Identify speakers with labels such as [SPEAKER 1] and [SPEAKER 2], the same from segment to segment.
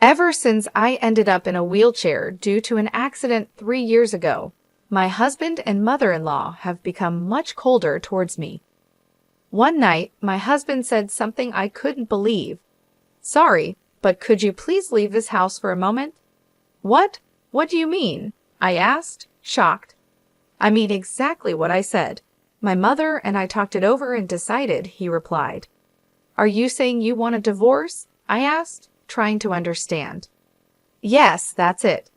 [SPEAKER 1] Ever since I ended up in a wheelchair due to an accident 3 years ago, my husband and mother-in-law have become much colder towards me. One night, my husband said something I couldn't believe. "Sorry, but could you please leave this house for a moment?" "What? What do you mean?" I asked, shocked. "I mean exactly what I said. My mother and I talked it over and decided," he replied. "Are you saying you want a divorce?" I asked, trying to understand. "Yes, that's it.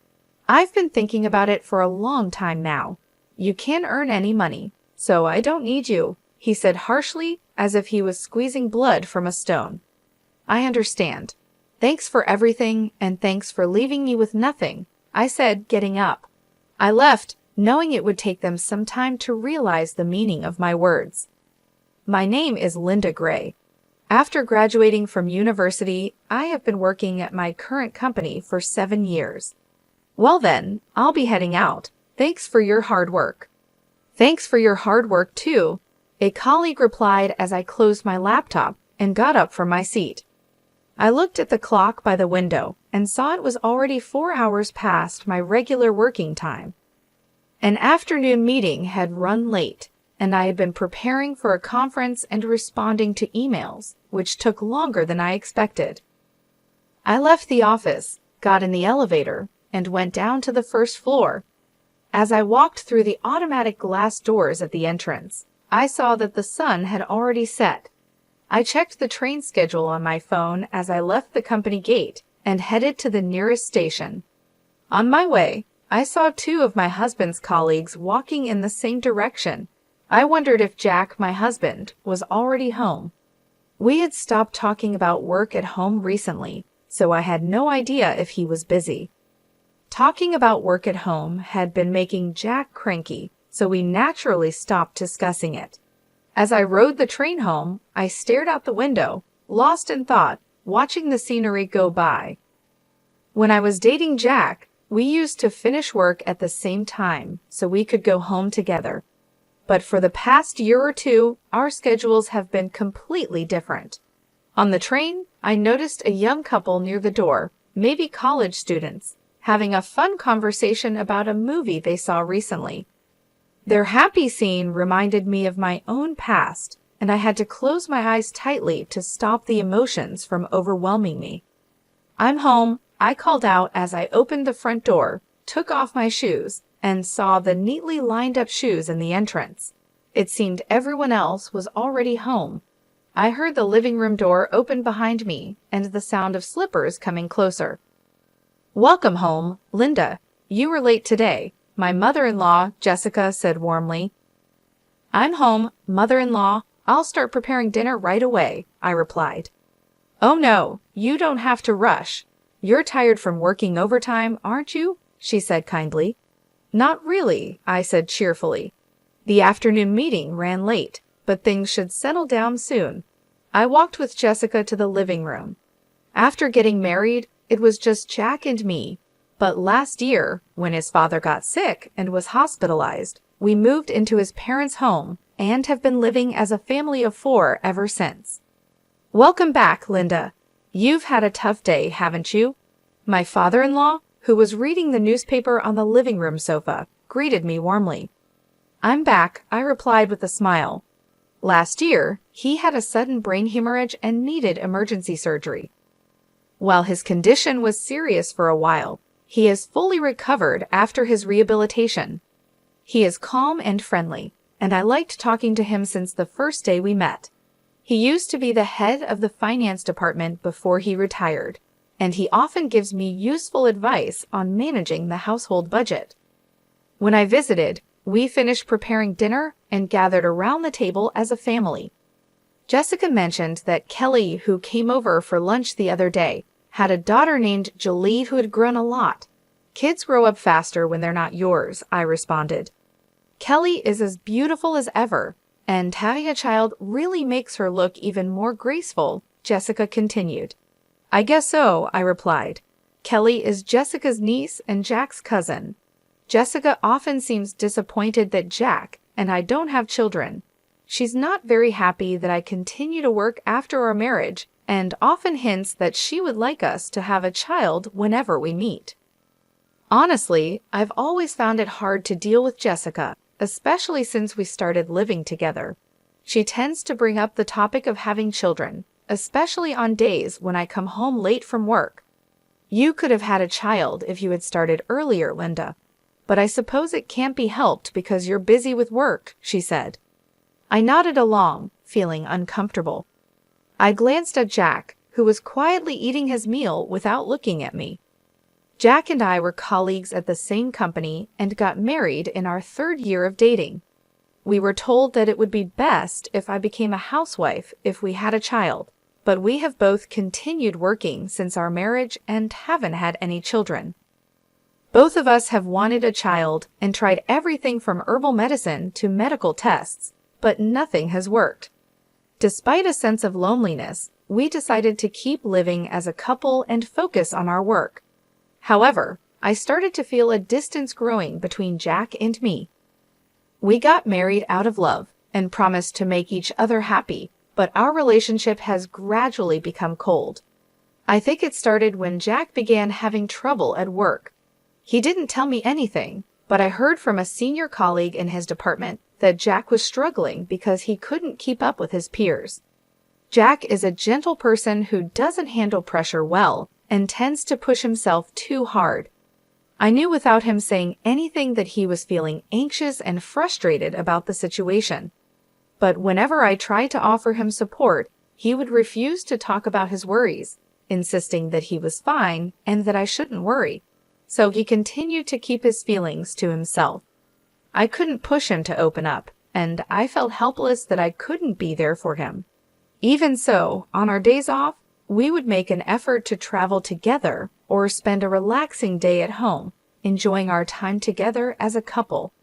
[SPEAKER 1] I've been thinking about it for a long time now. You can't earn any money, so I don't need you," he said harshly, as if he was squeezing blood from a stone. "I understand. Thanks for everything, and thanks for leaving me with nothing," I said, getting up. I left, knowing it would take them some time to realize the meaning of my words. My name is Linda Gray. After graduating from university, I have been working at my current company for 7 years. "Well then, I'll be heading out. Thanks for your hard work." "Thanks for your hard work too," a colleague replied as I closed my laptop and got up from my seat. I looked at the clock by the window and saw it was already 4 hours past my regular working time. An afternoon meeting had run late, and I had been preparing for a conference and responding to emails, which took longer than I expected. I left the office, got in the elevator, and went down to the first floor. As I walked through the automatic glass doors at the entrance, I saw that the sun had already set. I checked the train schedule on my phone as I left the company gate and headed to the nearest station. On my way, I saw 2 of my husband's colleagues walking in the same direction. I wondered if Jack, my husband, was already home. We had stopped talking about work at home recently, so I had no idea if he was busy. Talking about work at home had been making Jack cranky, so we naturally stopped discussing it. As I rode the train home, I stared out the window, lost in thought, watching the scenery go by. When I was dating Jack, we used to finish work at the same time so we could go home together. But for the past year or 2, our schedules have been completely different. On the train, I noticed a young couple near the door, maybe college students, having a fun conversation about a movie they saw recently. Their happy scene reminded me of my own past, and I had to close my eyes tightly to stop the emotions from overwhelming me. "I'm home," I called out as I opened the front door, took off my shoes, and saw the neatly lined up shoes in the entrance. It seemed everyone else was already home. I heard the living room door open behind me and the sound of slippers coming closer. "Welcome home, Linda. You were late today," my mother-in-law, Jessica, said warmly. "I'm home, mother-in-law. I'll start preparing dinner right away," I replied. "Oh no, you don't have to rush. You're tired from working overtime, aren't you?" she said kindly. "Not really," I said cheerfully. "The afternoon meeting ran late, but things should settle down soon." I walked with Jessica to the living room. After getting married, it was just Jack and me. But last year, when his father got sick and was hospitalized, we moved into his parents' home and have been living as a family of 4 ever since. "Welcome back, Linda. You've had a tough day, haven't you?" My father-in-law, who was reading the newspaper on the living room sofa, greeted me warmly. "I'm back," I replied with a smile. Last year, he had a sudden brain hemorrhage and needed emergency surgery. While his condition was serious for a while, he is fully recovered after his rehabilitation. He is calm and friendly, and I liked talking to him since the first day we met. He used to be the head of the finance department before he retired, and he often gives me useful advice on managing the household budget. When I visited, we finished preparing dinner and gathered around the table as a family. Jessica mentioned that Kelly, who came over for lunch the other day, had a daughter named Jolie who had grown a lot. "Kids grow up faster when they're not yours," I responded. "Kelly is as beautiful as ever, and having a child really makes her look even more graceful," Jessica continued. "I guess so," I replied. "Kelly is Jessica's niece and Jack's cousin. Jessica often seems disappointed that Jack and I don't have children. She's not very happy that I continue to work after our marriage and often hints that she would like us to have a child whenever we meet. Honestly, I've always found it hard to deal with Jessica, especially since we started living together. She tends to bring up the topic of having children, especially on days when I come home late from work. You could have had a child if you had started earlier, Linda. But I suppose it can't be helped because you're busy with work, she said. I nodded along, feeling uncomfortable. I glanced at Jack, who was quietly eating his meal without looking at me. Jack and I were colleagues at the same company and got married in our 3rd year of dating. We were told that it would be best if I became a housewife if we had a child, but we have both continued working since our marriage and haven't had any children. Both of us have wanted a child and tried everything from herbal medicine to medical tests, but nothing has worked. Despite a sense of loneliness, we decided to keep living as a couple and focus on our work. However, I started to feel a distance growing between Jack and me. We got married out of love and promised to make each other happy, but our relationship has gradually become cold. I think it started when Jack began having trouble at work. He didn't tell me anything, but I heard from a senior colleague in his department that Jack was struggling because he couldn't keep up with his peers. Jack is a gentle person who doesn't handle pressure well and tends to push himself too hard. I knew without him saying anything that he was feeling anxious and frustrated about the situation. But whenever I tried to offer him support, he would refuse to talk about his worries, insisting that he was fine and that I shouldn't worry. So he continued to keep his feelings to himself. I couldn't push him to open up, and I felt helpless that I couldn't be there for him. Even so, on our days off, we would make an effort to travel together or spend a relaxing day at home, enjoying our time together as a couple.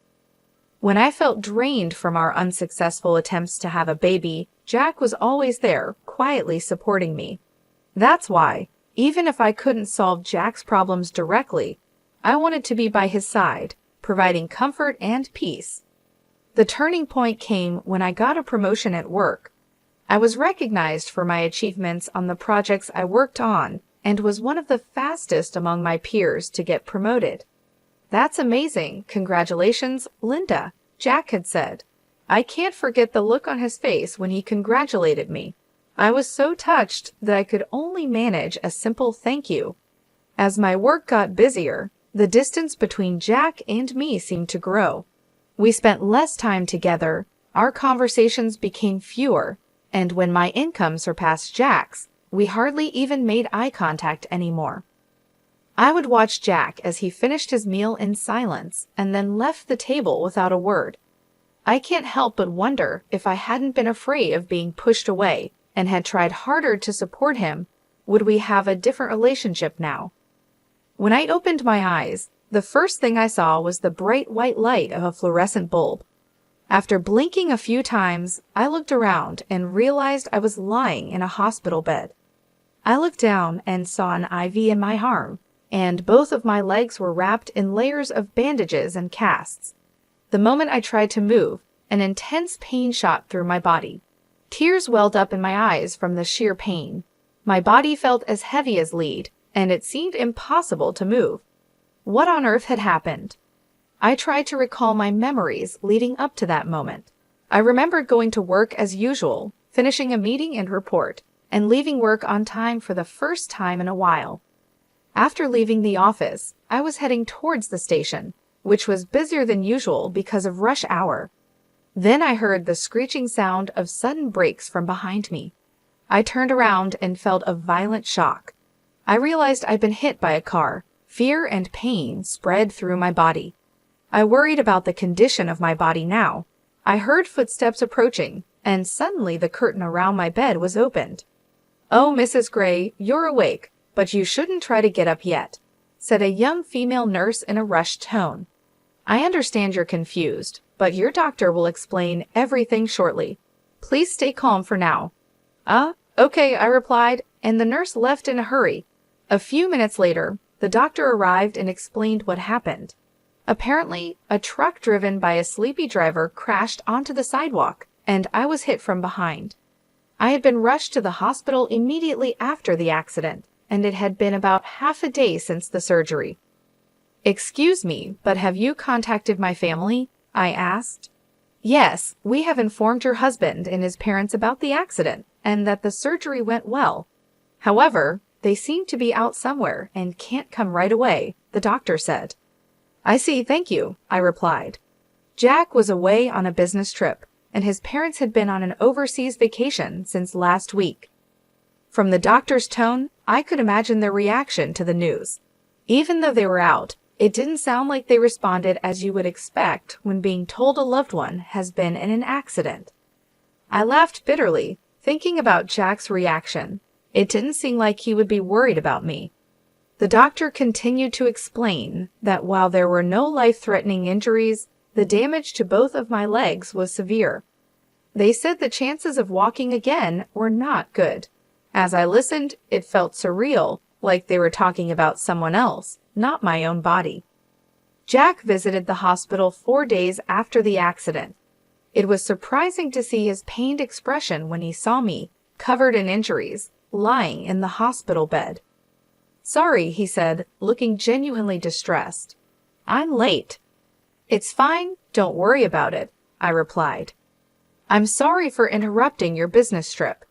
[SPEAKER 1] When I felt drained from our unsuccessful attempts to have a baby, Jack was always there, quietly supporting me. That's why, even if I couldn't solve Jack's problems directly, I wanted to be by his side, providing comfort and peace. The turning point came when I got a promotion at work. I was recognized for my achievements on the projects I worked on and was one of the fastest among my peers to get promoted. That's amazing. Congratulations, Linda, Jack had said. I can't forget the look on his face when he congratulated me. I was so touched that I could only manage a simple thank you. As my work got busier, the distance between Jack and me seemed to grow. We spent less time together, our conversations became fewer, and when my income surpassed Jack's, we hardly even made eye contact anymore. I would watch Jack as he finished his meal in silence and then left the table without a word. I can't help but wonder if I hadn't been afraid of being pushed away and had tried harder to support him, would we have a different relationship now? When I opened my eyes, the first thing I saw was the bright white light of a fluorescent bulb. After blinking a few times, I looked around and realized I was lying in a hospital bed. I looked down and saw an IV in my arm, and both of my legs were wrapped in layers of bandages and casts. The moment I tried to move, an intense pain shot through my body. Tears welled up in my eyes from the sheer pain. My body felt as heavy as lead, and it seemed impossible to move. What on earth had happened? I tried to recall my memories leading up to that moment. I remembered going to work as usual, finishing a meeting and report, and leaving work on time for the first time in a while. After leaving the office, I was heading towards the station, which was busier than usual because of rush hour. Then I heard the screeching sound of sudden brakes from behind me. I turned around and felt a violent shock. I realized I'd been hit by a car. Fear and pain spread through my body. I worried about the condition of my body now. I heard footsteps approaching, and suddenly the curtain around my bed was opened. "Oh, Mrs. Gray, you're awake, but you shouldn't try to get up yet," said a young female nurse in a rushed tone. "I understand you're confused, but your doctor will explain everything shortly. Please stay calm for now." Okay, I replied, and the nurse left in a hurry. A few minutes later, the doctor arrived and explained what happened. Apparently, a truck driven by a sleepy driver crashed onto the sidewalk, and I was hit from behind. I had been rushed to the hospital immediately after the accident, and it had been about half a day since the surgery. "Excuse me, but have you contacted my family?" I asked. "Yes, we have informed your husband and his parents about the accident and that the surgery went well. However, they seem to be out somewhere and can't come right away," the doctor said. "I see, thank you," I replied. Jack was away on a business trip, and his parents had been on an overseas vacation since last week. From the doctor's tone, I could imagine their reaction to the news. Even though they were out, it didn't sound like they responded as you would expect when being told a loved one has been in an accident. I laughed bitterly, thinking about Jack's reaction. It didn't seem like he would be worried about me. The doctor continued to explain that while there were no life-threatening injuries, the damage to both of my legs was severe. They said the chances of walking again were not good. As I listened, it felt surreal, like they were talking about someone else, not my own body. Jack visited the hospital 4 days after the accident. It was surprising to see his pained expression when he saw me, covered in injuries, lying in the hospital bed. "Sorry," he said, looking genuinely distressed. "I'm late." "It's fine, don't worry about it," I replied. "I'm sorry for interrupting your business trip."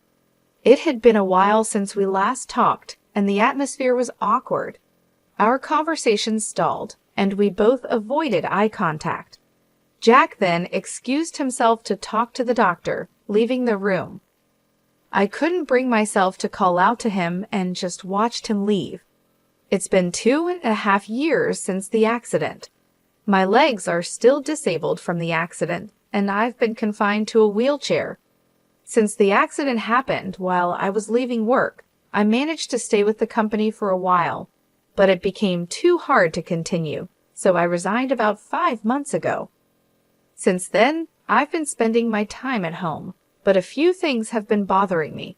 [SPEAKER 1] It had been a while since we last talked, and the atmosphere was awkward. Our conversation stalled, and we both avoided eye contact. Jack then excused himself to talk to the doctor, leaving the room. I couldn't bring myself to call out to him and just watched him leave. It's been 2.5 years since the accident. My legs are still disabled from the accident, and I've been confined to a wheelchair. Since the accident happened while I was leaving work, I managed to stay with the company for a while, but it became too hard to continue, so I resigned about 5 months ago. Since then, I've been spending my time at home, but a few things have been bothering me.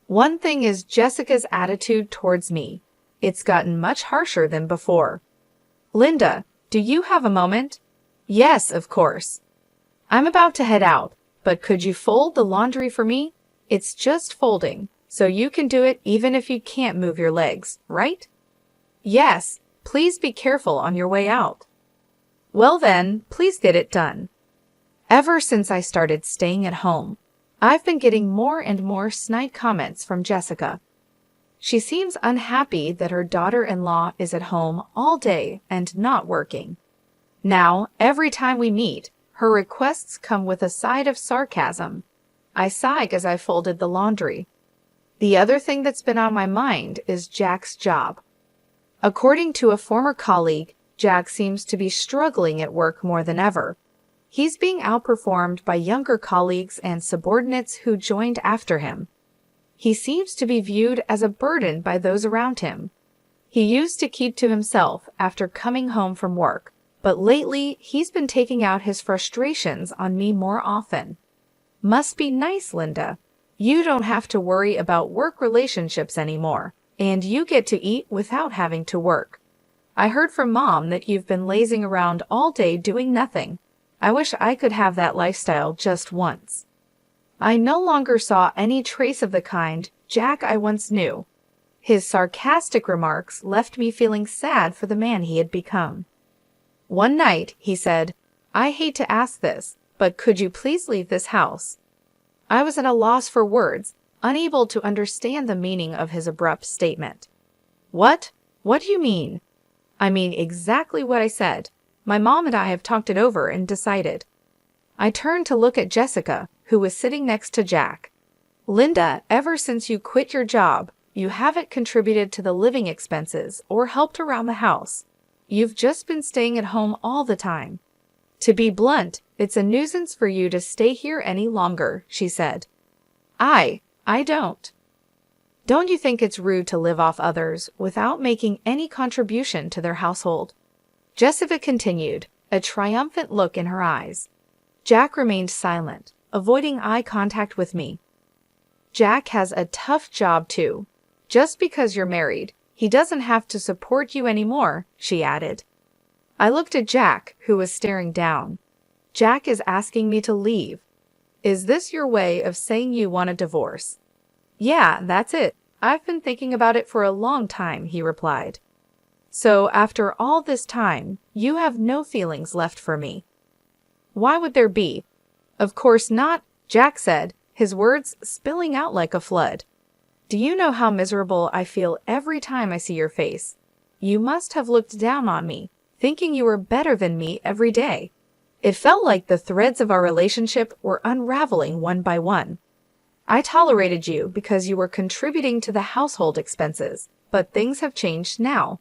[SPEAKER 1] One thing is Jessica's attitude towards me. It's gotten much harsher than before. "Linda, do you have a moment?" "Yes, of course." "I'm about to head out, but could you fold the laundry for me? It's just folding, so you can do it even if you can't move your legs, right?" "Yes, please be careful on your way out." "Well then, please get it done." Ever since I started staying at home, I've been getting more and more snide comments from Jessica. She seems unhappy that her daughter-in-law is at home all day and not working. Now, every time we meet, her requests come with a side of sarcasm. I sighed as I folded the laundry. The other thing that's been on my mind is Jack's job. According to a former colleague, Jack seems to be struggling at work more than ever. He's being outperformed by younger colleagues and subordinates who joined after him. He seems to be viewed as a burden by those around him. He used to keep to himself after coming home from work, but lately he's been taking out his frustrations on me more often. Must be nice, Linda. You don't have to worry about work relationships anymore, and you get to eat without having to work. I heard from Mom that you've been lazing around all day doing nothing. I wish I could have that lifestyle just once. I no longer saw any trace of the kind Jack I once knew. His sarcastic remarks left me feeling sad for the man he had become. One night, he said, "I hate to ask this, but could you please leave this house?" I was at a loss for words, unable to understand the meaning of his abrupt statement. "What? What do you mean?" "I mean exactly what I said. My mom and I have talked it over and decided." I turned to look at Jessica, who was sitting next to Jack. "Linda, ever since you quit your job, you haven't contributed to the living expenses or helped around the house. You've just been staying at home all the time. To be blunt, it's a nuisance for you to stay here any longer," she said. I don't. Don't you think it's rude to live off others without making any contribution to their household?" Jessica continued, a triumphant look in her eyes. Jack remained silent, avoiding eye contact with me. "Jack has a tough job too. Just because you're married, he doesn't have to support you anymore," she added. I looked at Jack, who was staring down. Jack is asking me to leave. Is this your way of saying you want a divorce? Yeah, that's it. I've been thinking about it for a long time, he replied. So after all this time, you have no feelings left for me. Why would there be? Of course not, Jack said, his words spilling out like a flood. Do you know how miserable I feel every time I see your face? You must have looked down on me, thinking you were better than me every day. It felt like the threads of our relationship were unraveling one by one. I tolerated you because you were contributing to the household expenses, but things have changed now.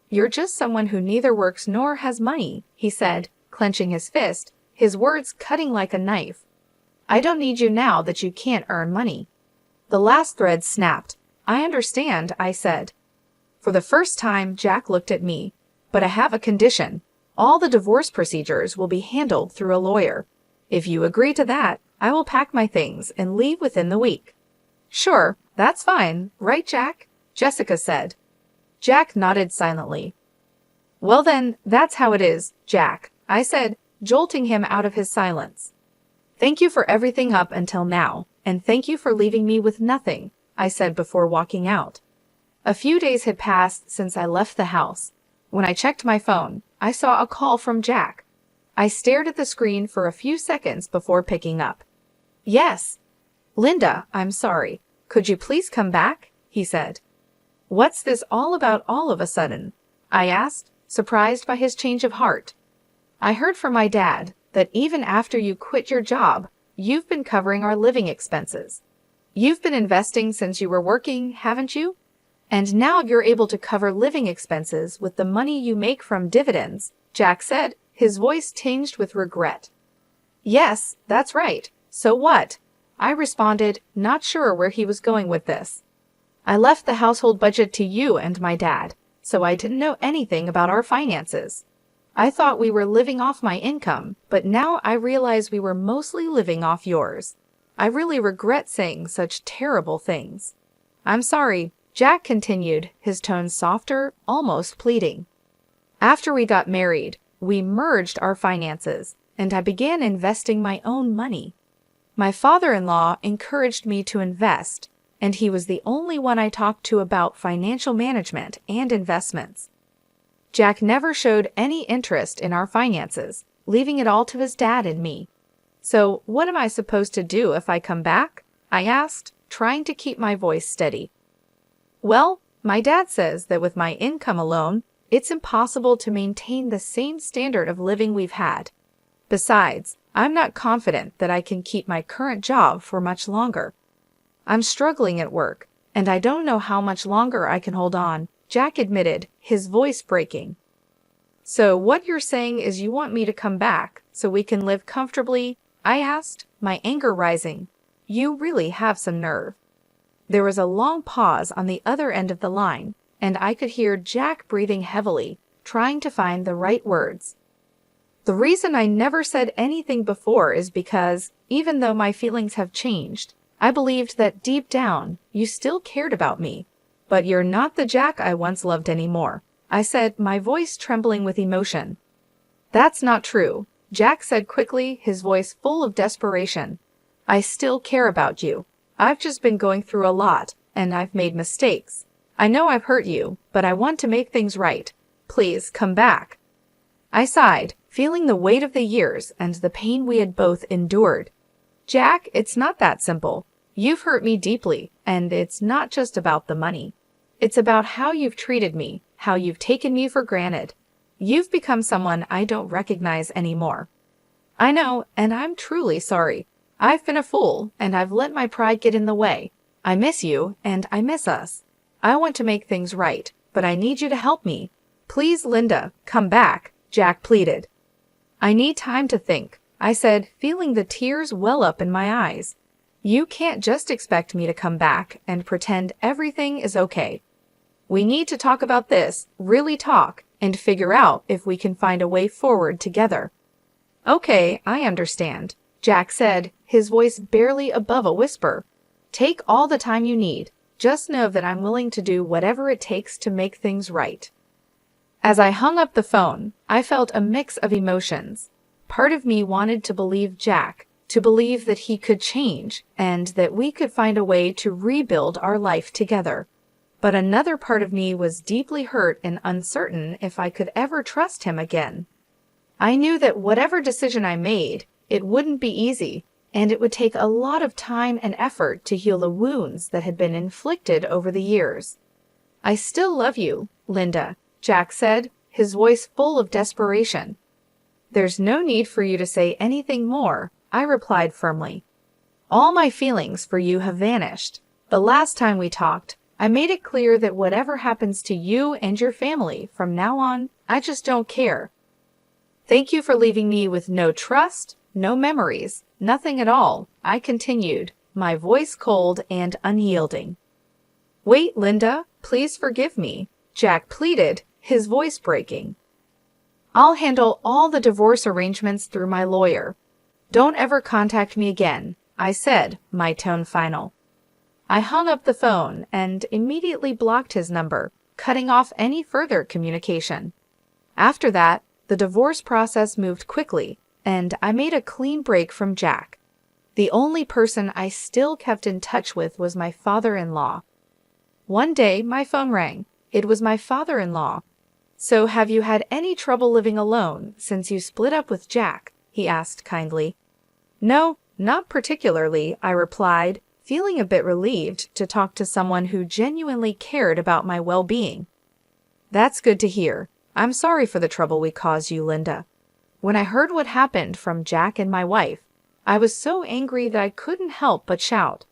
[SPEAKER 1] You're just someone who neither works nor has money, he said, clenching his fist, his words cutting like a knife. I don't need you now that you can't earn money. The last thread snapped. I understand, I said. For the first time, Jack looked at me. But I have a condition. All the divorce procedures will be handled through a lawyer. If you agree to that, I will pack my things and leave within the week. Sure, that's fine, right, Jack? Jessica said. Jack nodded silently. Well then, that's how it is, Jack, I said, jolting him out of his silence. Thank you for everything up until now, and thank you for leaving me with nothing, I said before walking out. A few days had passed since I left the house. When I checked my phone, I saw a call from Jack. I stared at the screen for a few seconds before picking up. Yes. Linda, I'm sorry. Could you please come back? He said. What's this all about all of a sudden? I asked, surprised by his change of heart. I heard from my dad that even after you quit your job, you've been covering our living expenses. You've been investing since you were working, haven't you? And now you're able to cover living expenses with the money you make from dividends, Jack said, his voice tinged with regret. Yes, that's right. So what? I responded, not sure where he was going with this. I left the household budget to you and my dad, so I didn't know anything about our finances. I thought we were living off my income, but now I realize we were mostly living off yours. I really regret saying such terrible things. I'm sorry, Jack continued, his tone softer, almost pleading. After we got married, we merged our finances, and I began investing my own money. My father-in-law encouraged me to invest, and he was the only one I talked to about financial management and investments. Jack never showed any interest in our finances, leaving it all to his dad and me. So what am I supposed to do if I come back? I asked, trying to keep my voice steady. Well, my dad says that with my income alone, it's impossible to maintain the same standard of living we've had. Besides, I'm not confident that I can keep my current job for much longer. I'm struggling at work, and I don't know how much longer I can hold on, Jack admitted, his voice breaking. So what you're saying is you want me to come back so we can live comfortably? I asked, my anger rising. You really have some nerve. There was a long pause on the other end of the line, and I could hear Jack breathing heavily, trying to find the right words. The reason I never said anything before is because, even though my feelings have changed, I believed that deep down you still cared about me. But you're not the Jack I once loved anymore, I said, my voice trembling with emotion. That's not true, Jack said quickly, his voice full of desperation. I still care about you. I've just been going through a lot, and I've made mistakes. I know I've hurt you, but I want to make things right. Please come back. I sighed, feeling the weight of the years and the pain we had both endured. Jack, it's not that simple. You've hurt me deeply, and it's not just about the money. It's about how you've treated me, how you've taken me for granted. You've become someone I don't recognize anymore. I know, and I'm truly sorry. I've been a fool, and I've let my pride get in the way. I miss you, and I miss us. I want to make things right, but I need you to help me. Please, Linda, come back, Jack pleaded. I need time to think, I said, feeling the tears well up in my eyes. You can't just expect me to come back and pretend everything is okay. We need to talk about this, really talk, and figure out if we can find a way forward together. Okay, I understand, Jack said, his voice barely above a whisper. Take all the time you need. Just know that I'm willing to do whatever it takes to make things right. As I hung up the phone, I felt a mix of emotions. Part of me wanted to believe Jack, to believe that he could change and that we could find a way to rebuild our life together. But another part of me was deeply hurt and uncertain if I could ever trust him again. I knew that whatever decision I made, it wouldn't be easy, and it would take a lot of time and effort to heal the wounds that had been inflicted over the years. "I still love you, Linda," Jack said, his voice full of desperation. "There's no need for you to say anything more," I replied firmly. "All my feelings for you have vanished. The last time we talked, I made it clear that whatever happens to you and your family from now on, I just don't care. Thank you for leaving me with no trust, no memories, nothing at all," I continued, my voice cold and unyielding. "Wait, Linda, please forgive me," Jack pleaded, his voice breaking. "I'll handle all the divorce arrangements through my lawyer. Don't ever contact me again," I said, my tone final. I hung up the phone and immediately blocked his number, cutting off any further communication. After that, the divorce process moved quickly, and I made a clean break from Jack. The only person I still kept in touch with was my father-in-law. One day, my phone rang. It was my father-in-law. "So have you had any trouble living alone since you split up with Jack?" he asked kindly. "No, not particularly," I replied, feeling a bit relieved to talk to someone who genuinely cared about my well-being. "That's good to hear. I'm sorry for the trouble we caused you, Linda." When I heard what happened from Jack and my wife, I was so angry that I couldn't help but shout.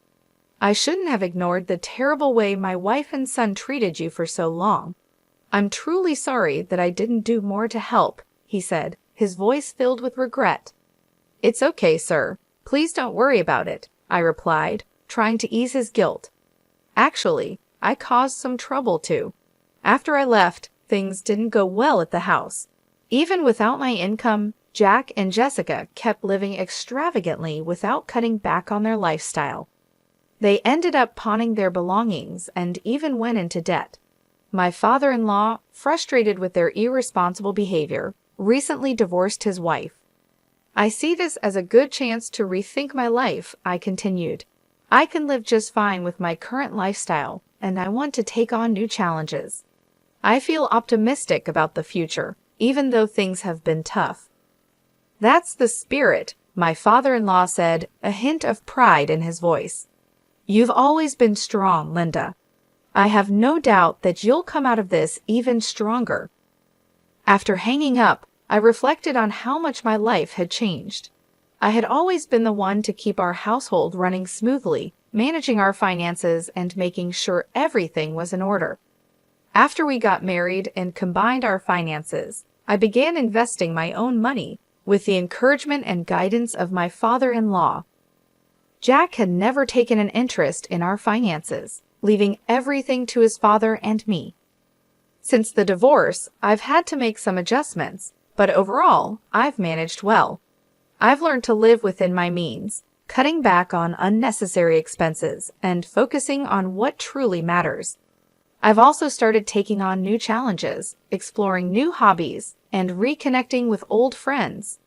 [SPEAKER 1] "I shouldn't have ignored the terrible way my wife and son treated you for so long. I'm truly sorry that I didn't do more to help," he said, his voice filled with regret. "It's okay, sir. Please don't worry about it," I replied, trying to ease his guilt. "Actually, I caused some trouble too. After I left, things didn't go well at the house. Even without my income, Jack and Jessica kept living extravagantly without cutting back on their lifestyle. They ended up pawning their belongings and even went into debt. My father-in-law, frustrated with their irresponsible behavior, recently divorced his wife. I see this as a good chance to rethink my life," I continued. "I can live just fine with my current lifestyle, and I want to take on new challenges. I feel optimistic about the future, even though things have been tough." "That's the spirit," my father-in-law said, a hint of pride in his voice. "You've always been strong, Linda. I have no doubt that you'll come out of this even stronger." After hanging up, I reflected on how much my life had changed. I had always been the one to keep our household running smoothly, managing our finances and making sure everything was in order. After we got married and combined our finances, I began investing my own money with the encouragement and guidance of my father-in-law. Jack had never taken an interest in our finances, leaving everything to his father and me. Since the divorce, I've had to make some adjustments, but overall, I've managed well. I've learned to live within my means, cutting back on unnecessary expenses and focusing on what truly matters. I've also started taking on new challenges, exploring new hobbies, and reconnecting with old friends.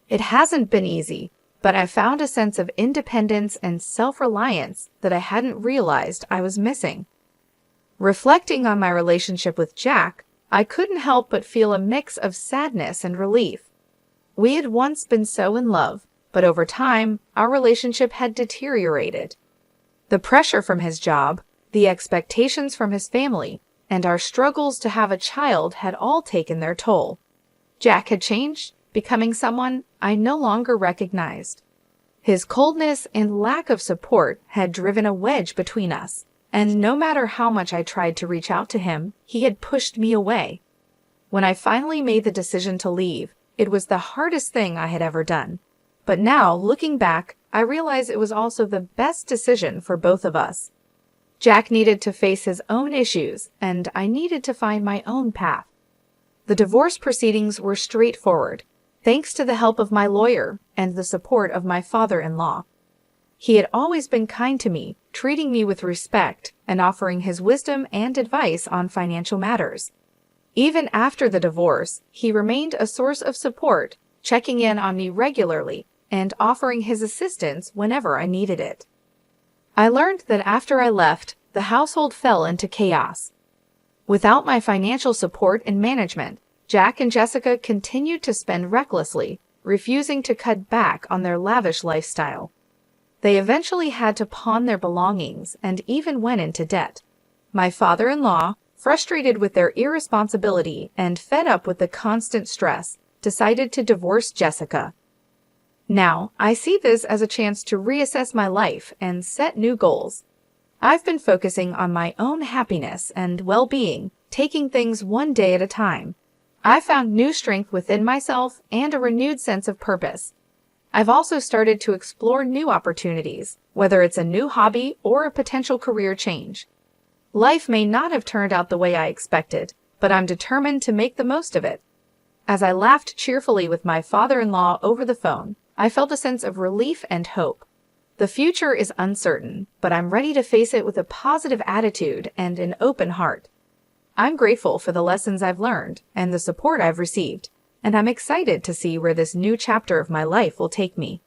[SPEAKER 1] It hasn't been easy, but I found a sense of independence and self-reliance that I hadn't realized I was missing. Reflecting on my relationship with Jack, I couldn't help but feel a mix of sadness and relief. We had once been so in love, but over time, our relationship had deteriorated. The pressure from his job, the expectations from his family, and our struggles to have a child had all taken their toll. Jack had changed, becoming someone I no longer recognized. His coldness and lack of support had driven a wedge between us, and no matter how much I tried to reach out to him, he had pushed me away. When I finally made the decision to leave, it was the hardest thing I had ever done. But now, looking back, I realize it was also the best decision for both of us. Jack needed to face his own issues, and I needed to find my own path. The divorce proceedings were straightforward, thanks to the help of my lawyer and the support of my father-in-law. He had always been kind to me, treating me with respect and offering his wisdom and advice on financial matters. Even after the divorce, he remained a source of support, checking in on me regularly and offering his assistance whenever I needed it. I learned that after I left, the household fell into chaos. Without my financial support and management, Jack and Jessica continued to spend recklessly, refusing to cut back on their lavish lifestyle. They eventually had to pawn their belongings and even went into debt. My father-in-law, frustrated with their irresponsibility and fed up with the constant stress, decided to divorce Jessica. Now, I see this as a chance to reassess my life and set new goals. I've been focusing on my own happiness and well-being, taking things one day at a time. I found new strength within myself and a renewed sense of purpose. I've also started to explore new opportunities, whether it's a new hobby or a potential career change. Life may not have turned out the way I expected, but I'm determined to make the most of it. As I laughed cheerfully with my father-in-law over the phone, I felt a sense of relief and hope. The future is uncertain, but I'm ready to face it with a positive attitude and an open heart. I'm grateful for the lessons I've learned and the support I've received, and I'm excited to see where this new chapter of my life will take me.